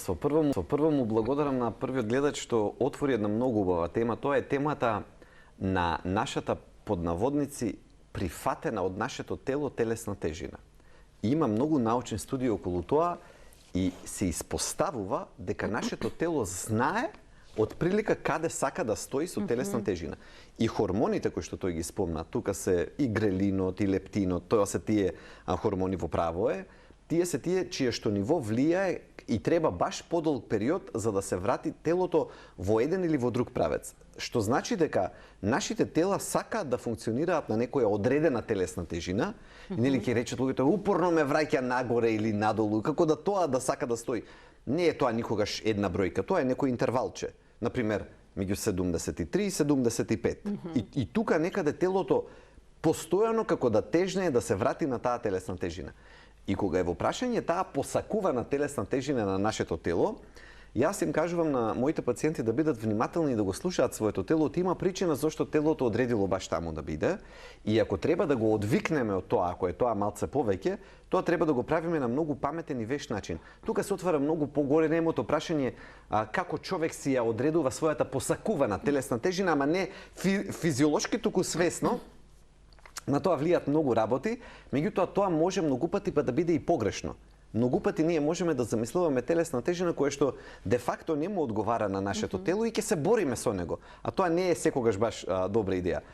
Со прво му благодарам на првиот гледач што отвори една многу убава тема. Тоа е темата на нашата поднаводници прифатена од нашето тело телесна тежина. И има многу научни студии околу тоа и се испоставува дека нашето тело знае од прилика каде сака да стои со телесна тежина. И хормоните кои што тој ги спомна, тука се и грелинот, и лептинот, тоа се тие хормони во право е, тие се тие чие што ниво влијае и треба баш подолг период за да се врати телото во еден или во друг правец. Што значи дека нашите тела сакаат да функционираат на некоја одредена телесна тежина, и нели ќе речат луѓето упорно ме враќа нагоре или надолу, како да тоа да сака да стои. Не е тоа никогаш една бројка, тоа е некој интервалче. Например, меѓу 73 и 75. И тука некаде телото постојано како да тежне да се врати на таа телесна тежина. И кога е во прашање таа посакувана телесна тежина на нашето тело, јас им кажувам на моите пациенти да бидат внимателни и да го слушаат своето тело, има причина зашто телото одредило баш таму да биде, и ако треба да го одвикнеме од тоа, ако е тоа малце повеќе, тоа треба да го правиме на многу паметен и вешт начин. Тука се отвара многу поголемото прашање како човек си ја одредува својата посакувана телесна тежина, ама не физиолошки, туку свесно. На тоа влијат многу работи, меѓутоа тоа може многу пати да биде и погрешно. Многу пати ние можеме да замислуваме телесна тежина која што де факто не му одговара на нашето тело и ќе се бориме со него, а тоа не е секогаш баш добра идеја.